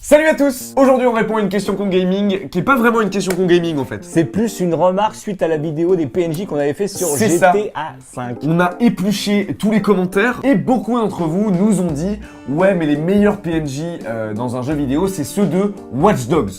Salut à tous! Aujourd'hui on répond à une question con gaming qui est pas vraiment une question con gaming en fait. C'est plus une remarque suite à la vidéo des PNJ qu'on avait fait sur C'est GTA ça. 5. On a épluché tous les commentaires et beaucoup d'entre vous nous ont dit ouais mais les meilleurs PNJ dans un jeu vidéo c'est ceux de Watch Dogs.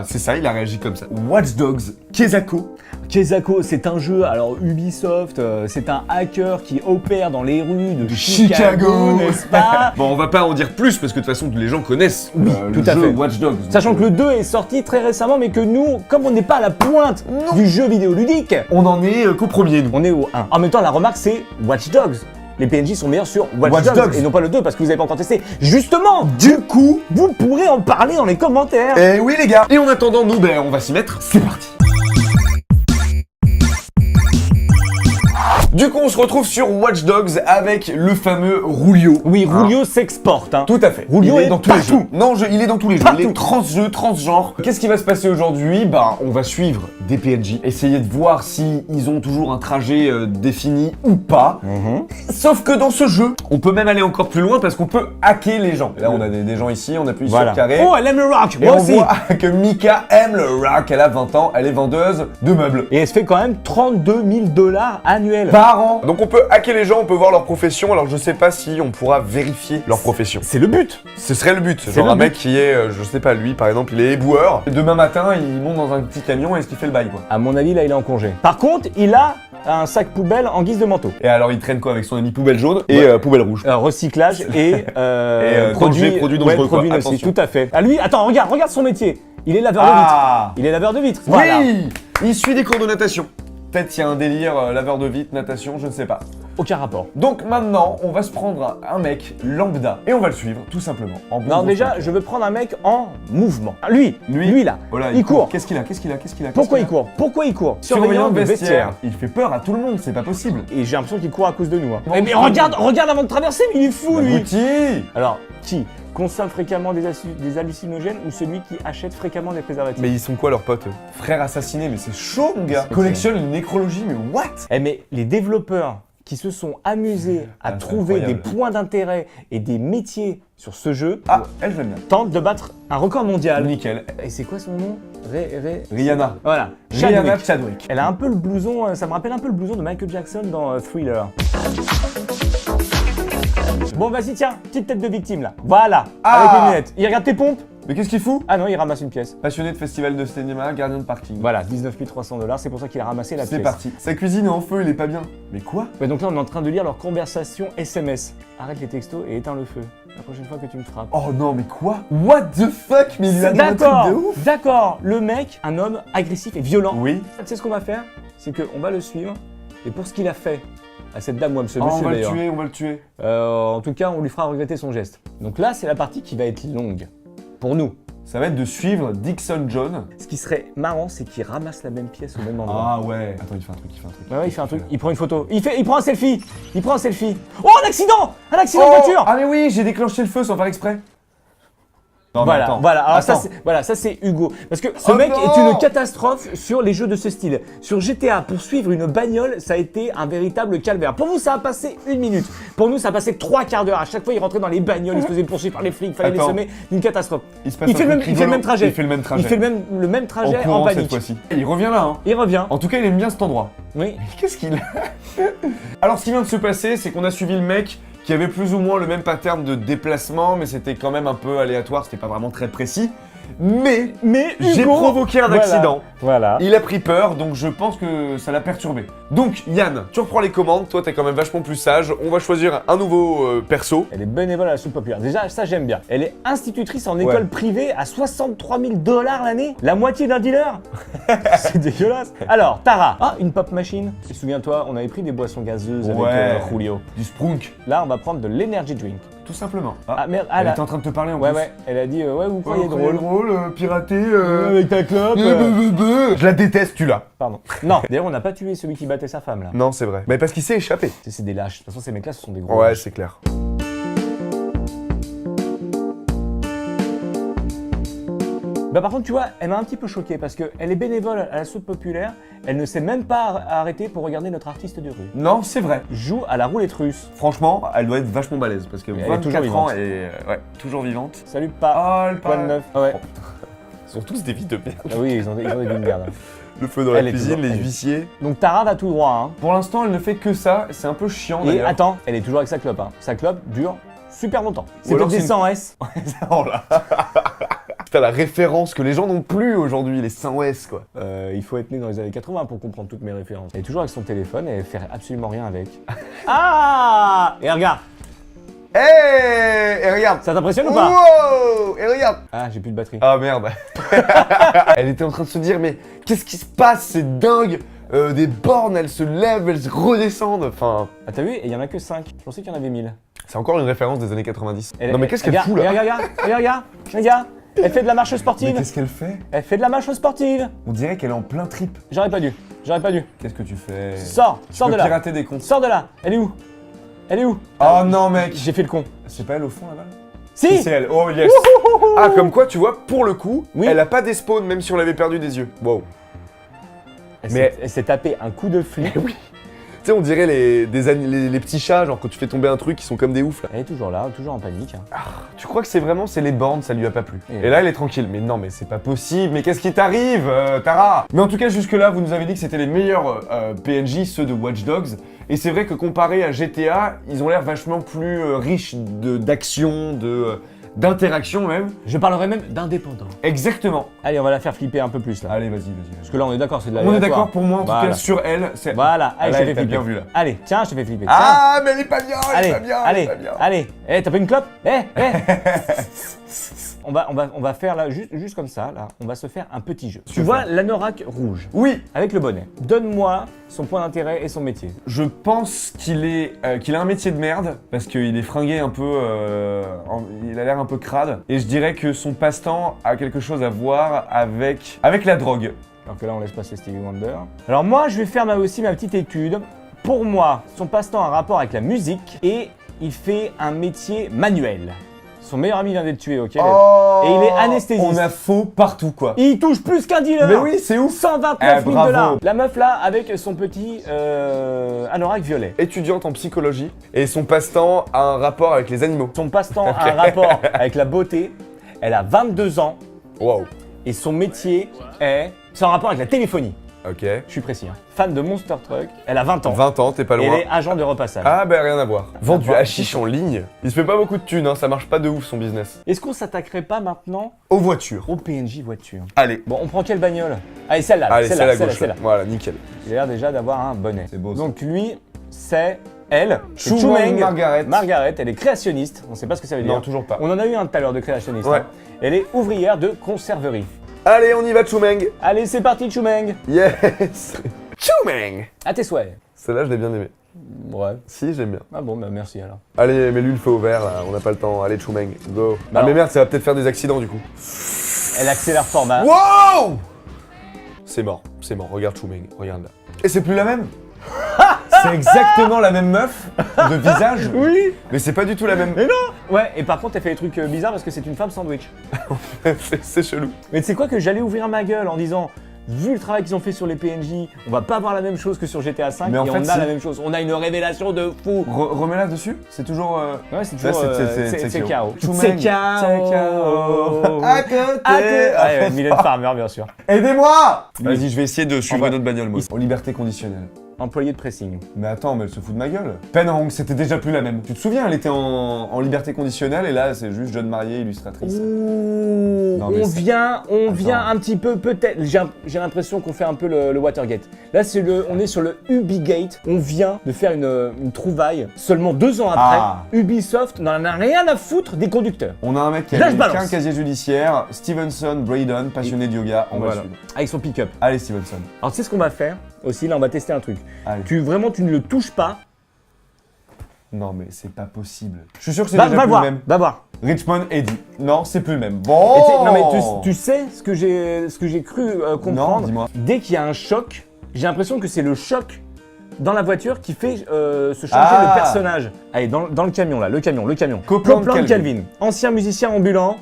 C'est ça, il a réagi comme ça. Watch Dogs, Kezako. Kezako, c'est un jeu, alors Ubisoft, c'est un hacker qui opère dans les rues de Chicago, n'est-ce pas? Bon, on va pas en dire plus parce que de toute façon les gens connaissent tout le à jeu fait. Watch Dogs. Sachant que le 2 est sorti très récemment, mais que nous, comme on n'est pas à la pointe du jeu vidéoludique, on en est qu'au premier nous. on est au 1. En même temps, la remarque, c'est Watch Dogs. Les PNJ sont meilleurs sur Watch Dogs et non pas le 2 parce que vous n'avez pas encore testé. Justement, du coup, vous pourrez en parler dans les commentaires. Eh oui les gars. Et en attendant, nous, on va s'y mettre. C'est parti. Du coup, on se retrouve sur Watch Dogs avec le fameux Rulio. Oui, Rulio s'exporte. Hein. Tout à fait. Rulio il est est dans tous les partout. jeux. Non, il est dans tous les jeux. Partout. Il est transjeu, transgenre. Qu'est-ce qui va se passer aujourd'hui? On va suivre des PNJ, essayer de voir si ils ont toujours un trajet défini ou pas. Sauf que dans ce jeu, on peut même aller encore plus loin parce qu'on peut hacker les gens. Là, on a des gens ici, on appuie sur le carré. Oh, elle aime le rock. Et Moi on aussi. voit que Mika aime le rock. Elle a 20 ans, elle est vendeuse de meubles. Et elle se fait quand même 32 000 $ annuels. Par an. Donc on peut hacker les gens, on peut voir leur profession. Alors je sais pas si on pourra vérifier leur profession. C'est le but. Ce serait le but. C'est Genre le un but. mec qui est, je sais pas, lui par exemple, il est éboueur. Et demain matin, il monte dans un petit camion et est-ce qu'il fait le bail quoi. À mon avis, là, il est en congé. Par contre, il a un sac poubelle en guise de manteau. Et alors il traîne quoi avec son ami poubelle jaune et poubelle rouge. Recyclage et, produits dangereux, quoi. aussi, Attention. tout à fait. Ah lui, attends, regarde son métier. Il est laveur de vitres. Il est laveur de vitres. Voilà. Oui. Il suit des cours de natation. Peut-être il y a un délire laveur de vitres, natation, je ne sais pas. Aucun rapport. Donc maintenant, on va se prendre un mec lambda et on va le suivre tout simplement. En bon Non, bon déjà, truc. je veux prendre un mec en mouvement. Ah, lui là. Oh là, il court. Qu'est-ce qu'il a? Pourquoi il court? Surveillant de vestiaire. Il fait peur à tout le monde, c'est pas possible. Et j'ai l'impression qu'il court à cause de nous. Hein. Bon, mais regarde avant de traverser, mais il est fou lui. Abouti. Alors, qui consomme fréquemment des hallucinogènes ou celui qui achète fréquemment des préservatifs? Mais ils sont quoi leurs potes? Frères assassinés, mais c'est chaud mon gars. C'est Collectionne une nécrologie, mais what? Eh mais les développeurs qui se sont amusés à c'est trouver des incroyable. points d'intérêt et des métiers sur ce jeu Ah, elle je l'aime bien. tentent de battre un record mondial. Nickel. Et c'est quoi son nom? Rihanna. Voilà. Rihanna Chadwick. Chadwick. Elle a un peu le blouson, ça me rappelle un peu le blouson de Michael Jackson dans Thriller. Bon vas-y tiens, petite tête de victime là. Voilà, Ah. avec les lunettes. Il regarde tes pompes? Mais qu'est-ce qu'il fout? Ah non, il ramasse une pièce. Passionné de festival de cinéma, gardien de parking. Voilà, 19 300 $, c'est pour ça qu'il a ramassé la pièce. C'est parti. Sa cuisine est en feu, il est pas bien. Mais quoi? Ouais, donc là on est en train de lire leur conversation SMS. Arrête les textos et éteins le feu. La prochaine fois que tu me frappes. Oh non, mais quoi? What the fuck? Mais il lui a dit un truc D'accord, de ouf. d'accord. Le mec, un homme agressif et violent. Oui. Tu sais ce qu'on va faire? C'est qu'on va le suivre. Et pour ce qu'il a fait à cette dame ou à ce Oh, on monsieur va le d'ailleurs, tuer, on va le tuer. en tout cas, on lui fera regretter son geste. Donc là, c'est la partie qui va être longue. Pour nous. Ça va être de suivre Dixon John. Ce qui serait marrant, c'est qu'il ramasse la même pièce au même endroit. Ah ouais. Attends, il fait un truc. Ouais, il fait un truc. Il prend une photo. Il prend un selfie. Oh, un accident! Un accident de voiture! Ah mais oui, j'ai déclenché le feu sans faire exprès. Non, mais Voilà, attends. voilà. Alors Attends. ça c'est Hugo. Parce que ce Oh mec non est une catastrophe sur les jeux de ce style. Sur GTA, pour suivre une bagnole, ça a été un véritable calvaire. Pour vous, ça a passé 1 minute. Pour nous, ça a passé 3 quarts d'heure. À chaque fois, il rentrait dans les bagnoles, il se faisait poursuivre par les flics, fallait les Attends. semer. Une catastrophe. Il se passe Il fait, un le truc même, il fait le même rigolo. trajet. Il fait le même trajet. Il fait le même trajet en courant cette panique. fois-ci. Il revient là, hein. Il revient. En tout cas, il aime bien cet endroit. Oui. Qu'est-ce qu'il a? Alors, ce qui vient de se passer, c'est qu'on a suivi le mec qui avait plus ou moins le même pattern de déplacement, mais c'était quand même un peu aléatoire, c'était pas vraiment très précis. Mais j'ai Hugo, provoqué un voilà. accident. Voilà. Il a pris peur, donc je pense que ça l'a perturbé. Donc Yann, tu reprends les commandes, toi t'es quand même vachement plus sage. On va choisir un nouveau perso. Elle est bénévole à la soupe populaire. Déjà, ça j'aime bien. Elle est institutrice en école privée à 63 000 $ l'année. La moitié d'un dealer. C'est dégueulasse. Alors, Tara. Ah, une pop machine. Et souviens-toi, on avait pris des boissons gazeuses Ouais. avec Julio. Du Sprunk, Là, on va prendre de l'energy drink. tout simplement. Ah merde, Elle là. était en train de te parler en Ouais, plus. ouais. Elle a dit, ouais, vous Oh, croyez drôle. piraté. Avec ta clope. Je la déteste, tu l'as. Pardon. Non, d'ailleurs, on n'a pas tué celui qui battait sa femme là. Non, c'est vrai. Mais parce qu'il s'est échappé. C'est des lâches. De toute façon, ces mecs-là, ce sont des gros. Ouais, lâches. c'est clair. Bah par contre, tu vois, elle m'a un petit peu choqué parce qu'elle est bénévole à la soupe populaire, elle ne s'est même pas arrêtée pour regarder notre artiste de rue. Non, c'est vrai. Joue à la roulette russe. Franchement, elle doit être vachement balèze parce que Elle est 24 toujours ans vivante. et ouais, toujours vivante. Salut pas. Oh, le Quoi de neuf? Ah ouais. Oh, putain. Ils sont tous des vies de merde. Ah oui, ils ont des vies de merde. Le feu dans Elle la est cuisine, toujours- les elle est- huissiers. Donc Tara va tout droit, hein. Pour l'instant, elle ne fait que ça. C'est un peu chiant Et d'ailleurs. attends, elle est toujours avec sa clope, hein. Sa clope dure super longtemps. C'est alors peut-être des c'est 100 S. Oh là. Putain, la référence que les gens n'ont plus aujourd'hui, les 100 S quoi. Il faut être né dans les années 80 pour comprendre toutes mes références. Elle est toujours avec son téléphone et elle fait absolument rien avec. Ah! Et regarde, Hey, et regarde. ça t'impressionne ou pas? Wow. Et regarde. Ah, j'ai plus de batterie. Ah merde. Elle était en train de se dire mais qu'est-ce qui se passe? C'est dingue. Des bornes, elles se lèvent, elles se redescendent. Enfin, Ah, t'as vu? Et il y en a que 5. Je pensais qu'il y en avait 1000. c'est encore une référence des années 90. Elle- non mais qu'est-ce qu'elle regarde, fout là? regarde, elle fait de la marche Mais sportive. qu'est-ce qu'elle fait? Elle fait de la marche sportive. On dirait qu'elle est en plein trip. J'aurais pas dû. Qu'est-ce que tu fais? Sors Tu peux de là. pirater des comptes. Sors de là. Elle est où? Oh non mec. J'ai fait le con. C'est pas elle au fond là-bas? Si! C'est elle. Oh yes. Ah comme quoi tu vois pour le coup, Oui. elle a pas des spawns même si on l'avait perdu des yeux. Wow. Elle s'est tapé un coup de flip. Eh oui. Tu sais on dirait les petits chats genre quand tu fais tomber un truc ils sont comme des oufs là. Elle est toujours là, toujours en panique. Hein. Tu crois que c'est les bornes, ça lui a pas plu. Et Et là elle est tranquille. Mais non mais c'est pas possible. Mais qu'est-ce qui t'arrive Tara? Mais en tout cas jusque là vous nous avez dit que c'était les meilleurs PNJ, ceux de Watch Dogs. Et c'est vrai que comparé à GTA, ils ont l'air vachement plus riches d'action, d'interaction même. Je parlerai même d'indépendant. Exactement. Allez, on va la faire flipper un peu plus là. Allez vas-y. Parce que là, on est d'accord, c'est de la On est aléatoire. d'accord pour moi en tout Voilà. cas sur elle. C'est... Voilà, allez, Là, je elle te fais t'a flipper. bien vu là. Allez, tiens, je te fais flipper. Tiens. Ah mais elle est pas bien, elle Allez, est pas bien, elle allez, est pas bien. allez. Eh, t'as pas une clope? On va faire là, juste comme ça, là, on va se faire un petit jeu. Tu vois l'anorak rouge, Oui, avec le bonnet. Donne-moi son point d'intérêt et son métier. je pense qu'il a un métier de merde parce qu'il est fringué un peu, il a l'air un peu crade. Et je dirais que son passe-temps a quelque chose à voir avec la drogue. Alors que là, on laisse passer Stevie Wonder. Alors moi, je vais faire aussi ma petite étude. Pour moi, son passe-temps a un rapport avec la musique et il fait un métier manuel. Son meilleur ami vient d'être tué, ok? Oh, Et il est anesthésiste. On a faux partout quoi. Il touche plus qu'un dealer. Mais oui, c'est ouf. 129 000 bravo. $. La meuf là, avec son petit anorak violet. Étudiante en psychologie et son passe-temps a un rapport avec les animaux. Son passe-temps a un rapport avec la beauté. Elle a 22 ans Wow. et son métier est... C'est un rapport avec la téléphonie. Ok. Je suis précis. Hein. Fan de Monster Truck. Elle a 20 ans. 20 ans, t'es pas Et loin. elle est agent de repassage. Ah bah rien à voir. Vendu voir. hashish en ligne. Il se fait pas beaucoup de thunes, hein, ça marche pas de ouf son business. Est-ce qu'on s'attaquerait pas maintenant Aux voitures. au PNJ voiture? Allez. Bon, on prend quelle bagnole? Allez, celle-là. Allez, celle à gauche. celle-là. Là. Voilà, nickel. Il a l'air déjà d'avoir un bonnet. C'est beau, ça. Donc lui, c'est elle. C'est Chumeng Margaret. Margaret, elle est créationniste. On sait pas ce que ça veut dire. Non, toujours pas. On en a eu un tout à l'heure de créationniste. Ouais. Hein. Elle est ouvrière de conserverie. Allez, on y va, Chumeng. Allez, c'est parti, Chumeng. Yes. Chumeng. À tes souhaits. Celle-là, je l'ai bien aimée. Ouais. Si, j'aime bien. Ah bon, bah merci alors. Allez, mets-lui le feu au vert, là. On n'a pas le temps. Allez, Chumeng, go. Bah ah, mais non. merde, ça va peut-être faire des accidents, du coup. Elle accélère fort, bah. Wow. C'est mort. Regarde Chumeng, regarde là. Et c'est plus la même. C'est exactement la même meuf de visage. Oui. Mais c'est pas du tout la même. Mais non. Ouais, et par contre, elle fait des trucs bizarres parce que c'est une femme sandwich. c'est chelou. Mais tu sais quoi, que j'allais ouvrir ma gueule en disant, vu le travail qu'ils ont fait sur les PNJ, on va pas avoir la même chose que sur GTA V. Mais en et fait, on a si. la même chose. On a une révélation de fou. Remets-la dessus. C'est toujours. Ouais, c'est Là, toujours. c'est KO. Chumeng. C'est KO. KO. À côté. Ouais, Mylène Farmer, bien sûr. Aidez-moi. Vas-y, je vais essayer de suivre vrai. notre bagnole, moi. En liberté conditionnelle. Employé de pressing. Mais attends, mais elle se fout de ma gueule. Penhang, c'était déjà plus la même. Tu te souviens, elle était en liberté conditionnelle et là, c'est juste jeune mariée, illustratrice. Ouh, Non, mais on vient un petit peu, peut-être. J'ai l'impression qu'on fait un peu le Watergate. Là, on est sur le Ubigate. On vient de faire une trouvaille seulement 2 ans après. Ah. Ubisoft n'en a rien à foutre des conducteurs. On a un mec qui Là, a je balance. qu'un casier judiciaire, Stevenson Braden, passionné de yoga, on va Voilà. suivre. Avec son pick-up. Allez, Stevenson. Alors, tu sais ce qu'on va faire aussi? Là, on va tester un truc. Allez. Tu ne le touches pas. Non, mais c'est pas possible. Je suis sûr que c'est Va déjà plus voir, le même. va voir. Richmond Eddy. Non, c'est plus le même. Et Bon. tu sais- non mais tu sais ce que j'ai cru comprendre. Non, dis-moi. Dès qu'il y a un choc, j'ai l'impression que c'est le choc dans la voiture qui fait se changer Ah. le personnage. Allez, dans le camion là, le camion. Copeland Copeland Calvin. Calvin, ancien musicien ambulant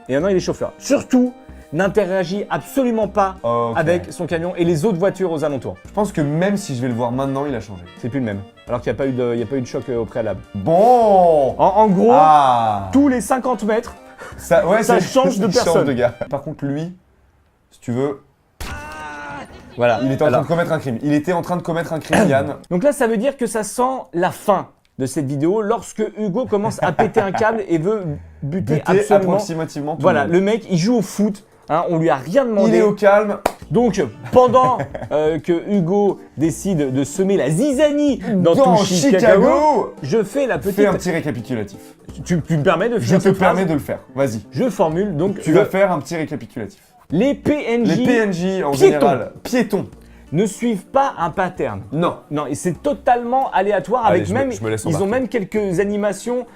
et maintenant il est chauffeur. Surtout, n'interagit absolument pas Ok. avec son camion et les autres voitures aux alentours. Je pense que même si je vais le voir maintenant, il a changé. C'est plus le même. Alors qu'il n'y a pas eu de choc au préalable. Bon. En gros, Ah. tous les 50 mètres, Ça, ouais, ça c'est- change de il personne. de gars. Par contre, lui, si tu veux, voilà. il était en train Alors, de commettre un crime. Il était en train de commettre un crime, Yann. donc là, ça veut dire que ça sent la fin de cette vidéo lorsque Hugo commence à péter un câble et veut buter Buté absolument. approximativement tout Voilà, le monde. le mec, il joue au foot. Hein, on lui a rien demandé. Il est au calme. Donc, pendant que Hugo décide de semer la zizanie dans tout Chicago, je fais la petite. Fais un petit récapitulatif. Tu me permets de Je faire te cette phrase permets de le faire. Vas-y. Je formule donc. Tu vas faire un petit récapitulatif. Les PNJ, Les PNJ en piétons. général, piétons. ne suivent pas un pattern. Non. Non, et c'est totalement aléatoire. Allez, Avec je me- même, je me laisse ils ont embarquer. même quelques animations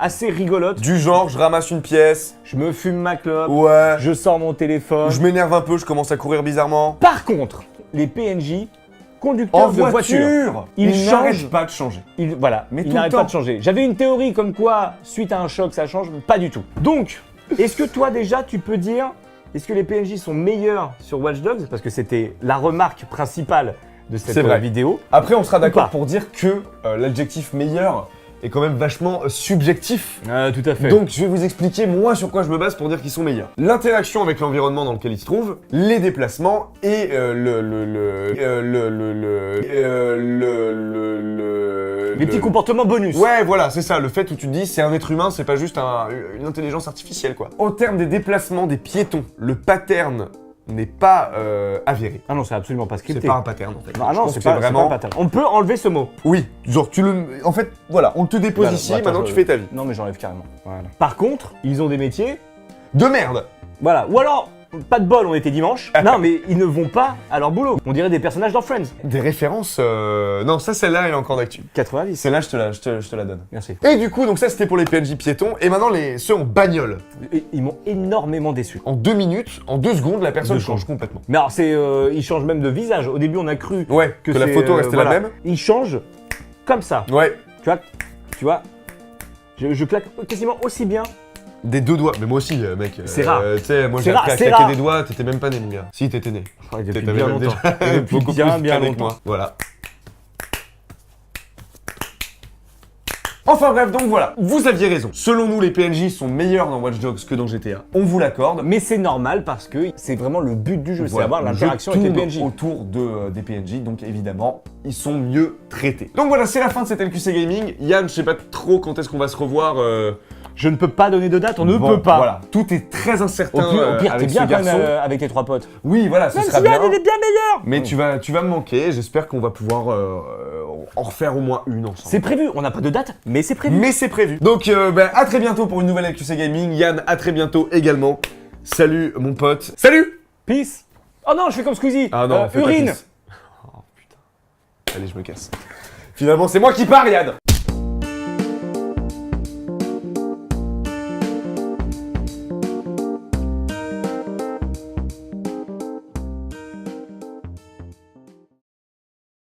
assez rigolotes. Du genre, je ramasse une pièce. Je me fume ma clope. Ouais. Je sors mon téléphone. Je m'énerve un peu, je commence à courir bizarrement. Par contre, les PNJ, conducteurs En de voiture, voiture, ils ils changent. n'arrêtent pas de changer. Voilà, Mais ils tout le n'arrêtent temps. pas de changer. J'avais une théorie comme quoi, suite à un choc, ça change. Pas du tout. Donc, est-ce que toi déjà, tu peux dire, est-ce que les PNJ sont meilleurs sur Watch Dogs? Parce que c'était la remarque principale de cette C'est vrai. vidéo. Après, on sera Ou pas. d'accord pour dire que l'adjectif meilleur est quand même vachement subjectif. Tout à fait. Donc, je vais vous expliquer moi sur quoi je me base pour dire qu'ils sont meilleurs. L'interaction avec l'environnement dans lequel ils se trouvent, les déplacements et les petits comportements bonus. Ouais, voilà, c'est ça. Le fait où tu te dis c'est un être humain, c'est pas juste une intelligence artificielle, quoi. Au terme des déplacements des piétons, le pattern n'est pas avéré. Ah non, c'est absolument pas scripté. C'est pas un pattern, en fait. Ah Je non, pense c'est que pas, vraiment. c'est pas un pattern. On peut enlever ce mot. Oui, genre tu le. En fait, voilà, on te dépose Voilà, ici, attends, maintenant je- tu fais ta vie. Non, mais j'enlève carrément. Voilà. Par contre, ils ont des métiers. De merde. Voilà. Ou alors, pas de bol, on était dimanche. Non, mais ils ne vont pas à leur boulot. On dirait des personnages dans Friends. Des références. Non, ça, celle-là, elle est encore d'actu. 90. Celle-là, je te la donne. Merci. Et du coup, donc ça, c'était pour les PNJ piétons. Et maintenant, ceux en bagnole. Et ils m'ont énormément déçu. En 2 minutes, en 2 secondes, la personne 2 change secondes. complètement. Mais alors, ils changent même de visage. Au début, on a cru Ouais, que la c'est, photo restait voilà. la même. Ils changent comme ça. Ouais, Tu vois, je claque quasiment aussi bien. des 2 doigts. Mais moi aussi, mec. C'est rare. Tu sais, moi, C'est j'ai rare, appris à c'est claquer rare. des doigts, t'étais même pas né, mon gars. Si, t'étais né. Depuis T'avais bien même longtemps. déjà Depuis beaucoup bien, plus bien calé que longtemps. moi. Voilà. Enfin bref, donc voilà, vous aviez raison. Selon nous, les PNJ sont meilleurs dans Watch Dogs que dans GTA. On vous l'accorde. Mais c'est normal parce que c'est vraiment le but du jeu, c'est Voilà, avoir le l'interaction jeu avec les tourne PNJ. autour des PNJ, donc évidemment, ils sont mieux traités. Donc voilà, c'est la fin de cette LQC Gaming. Yann, je sais pas trop quand est-ce qu'on va se revoir. Je ne peux pas donner de date, on ne Bon, peut pas. Voilà, tout est très incertain Au pire, t'es avec bien ce quand même garçon. avec tes 3 potes. Oui, voilà, ce Même sera si Yann, bien. il est bien meilleur. Mais tu vas me manquer. J'espère qu'on va pouvoir en refaire au moins une ensemble. C'est prévu, on n'a pas de date, mais c'est prévu. Mais c'est prévu. Donc, à très bientôt pour une nouvelle LQC Gaming. Yann, à très bientôt également. Salut, mon pote. Salut. Peace. Oh non, je fais comme Squeezie. Ah non, fais pas urine. peace. Oh putain. Allez, je me casse. Finalement, c'est moi qui pars, Yann.